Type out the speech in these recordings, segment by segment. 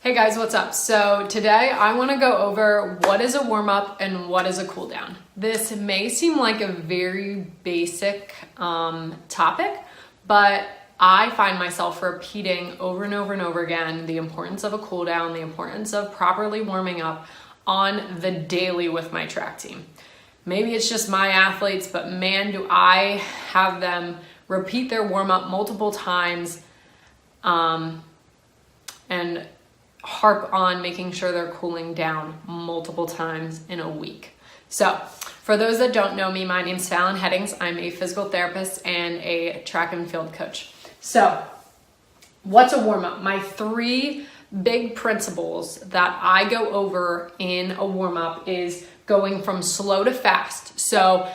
Hey guys, what's up? So today I want to go over what is a warm-up and what is a cool down. This may seem like a very basic topic, but I find myself repeating over and over and over again the importance of a cool down, the importance of properly warming up on the daily with my track team. Maybe it's just my athletes, but man, do I have them repeat their warm-up multiple times and harp on making sure they're cooling down multiple times in a week. So for those that don't know me, my name's Fallon Headings. I'm a physical therapist and a track and field coach. So what's a warm-up? My three big principles that I go over in a warm-up is going from slow to fast. So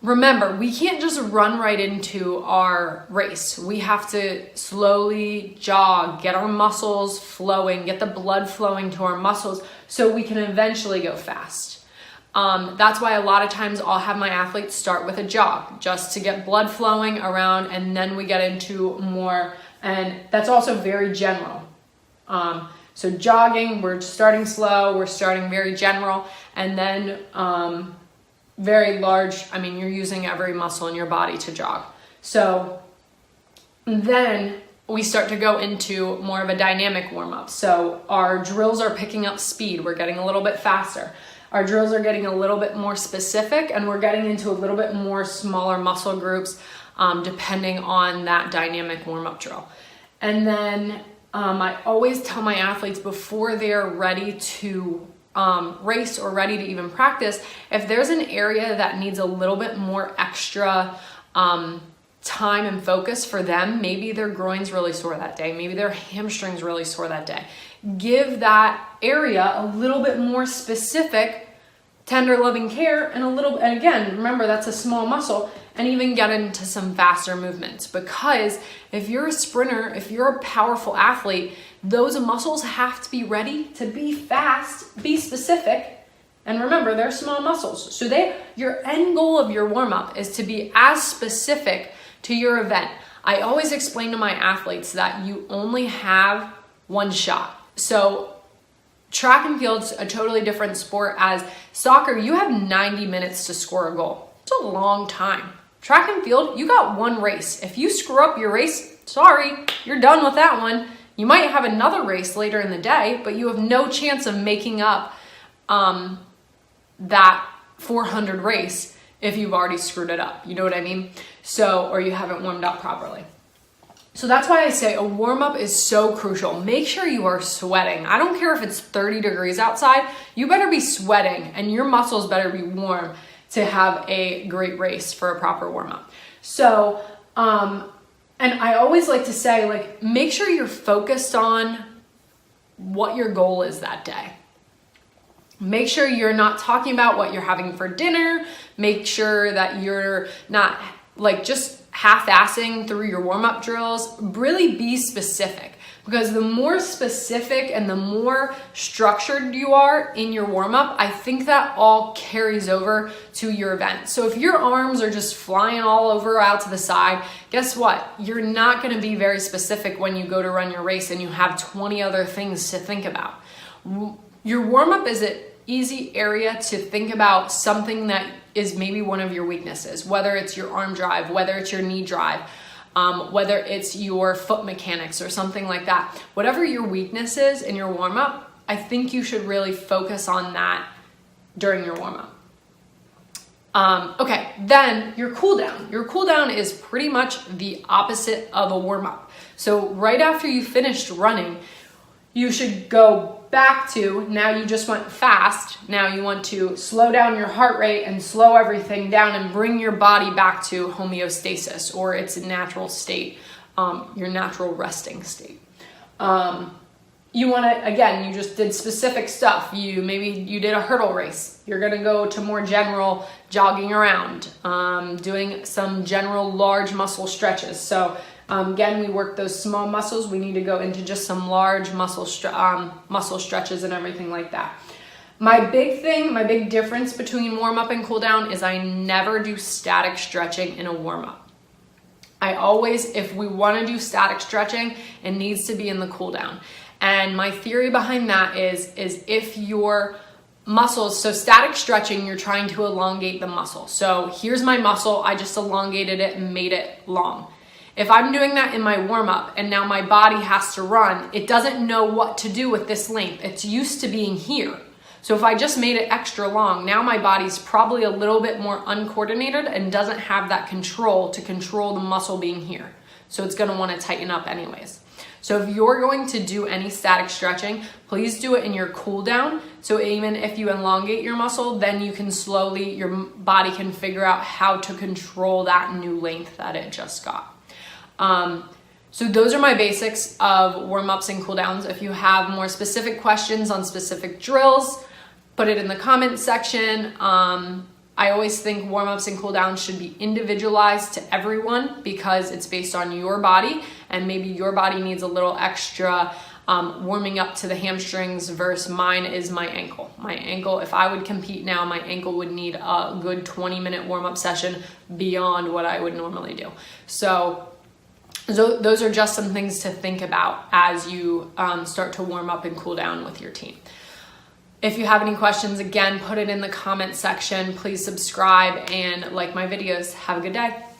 remember, we can't just run right into our race. We have to slowly jog, get our muscles flowing, get the blood flowing to our muscles so we can eventually go fast. That's why a lot of times I'll have my athletes start with a jog just to get blood flowing around, and then we get into more, and that's also very general. So jogging, we're starting slow, we're starting very general, and then very large, you're using every muscle in your body to jog. So then we start to go into more of a dynamic warm-up. So our drills are picking up speed. We're getting a little bit faster. Our drills are getting a little bit more specific, and we're getting into a little bit more smaller muscle groups depending on that dynamic warm-up drill. And then I always tell my athletes before they're ready to race or ready to even practice, if there's an area that needs a little bit more extra time and focus for them, maybe their groin's really sore that day, maybe their hamstring's really sore that day, give that area a little bit more specific, tender loving care, and again, remember that's a small muscle, and even get into some faster movements. Because if you're a sprinter, if you're a powerful athlete, those muscles have to be ready to be fast, be specific, and remember, they're small muscles. So your end goal of your warm-up is to be as specific to your event. I always explain to my athletes that you only have one shot. So track and field's a totally different sport. As soccer, you have 90 minutes to score a goal. It's a long time. Track and field, you got one race. If you screw up your race, sorry, you're done with that one. You might have another race later in the day, but you have no chance of making up that 400 race if you've already screwed it up. You know what I mean? So, or you haven't warmed up properly. So that's why I say a warm-up is so crucial. Make sure you are sweating. I don't care if it's 30 degrees outside, you better be sweating and your muscles better be warm to have a great race for a proper warm-up. So, and I always like to say, make sure you're focused on what your goal is that day. Make sure you're not talking about what you're having for dinner. Make sure that you're not just half-assing through your warm-up drills. Really be specific, because the more specific and the more structured you are in your warm-up, I think that all carries over to your event. So if your arms are just flying all over out to the side, guess what? You're not going to be very specific when you go to run your race and you have 20 other things to think about. Your warm-up is an easy area to think about something that is maybe one of your weaknesses, whether it's your arm drive, whether it's your knee drive, whether it's your foot mechanics or something like that. Whatever your weakness is in your warm-up, I think you should really focus on that during your warm-up. Okay, then your cool down. Your cool down is pretty much the opposite of a warm-up. So right after you finished running, you should go back to, now you just went fast, now you want to slow down your heart rate and slow everything down and bring your body back to homeostasis, or its natural state, your natural resting state. You want to, again, you just did specific stuff. Maybe you did a hurdle race. You're going to go to more general jogging around, doing some general large muscle stretches. So again, we work those small muscles. We need to go into just some large muscle stretches and everything like that. My big difference between warm up and cool down is I never do static stretching in a warm up. I always, if we want to do static stretching, it needs to be in the cool down. And my theory behind that is if your muscles, so static stretching, you're trying to elongate the muscle. So here's my muscle, I just elongated it and made it long. If I'm doing that in my warm up and now my body has to run, it doesn't know what to do with this length. It's used to being here. So if I just made it extra long, now my body's probably a little bit more uncoordinated and doesn't have that control to control the muscle being here. So it's gonna wanna tighten up anyways. So if you're going to do any static stretching, please do it in your cool down. So even if you elongate your muscle, then you can slowly, your body can figure out how to control that new length that it just got. So those are my basics of warm-ups and cool-downs. If you have more specific questions on specific drills, put it in the comment section. I always think warm-ups and cool-downs should be individualized to everyone because it's based on your body, and maybe your body needs a little extra warming up to the hamstrings versus mine is my ankle. My ankle, if I would compete now, my ankle would need a good 20-minute warm-up session beyond what I would normally do. So those are just some things to think about as you start to warm up and cool down with your team. If you have any questions, again, put it in the comment section. Please subscribe and like my videos. Have a good day.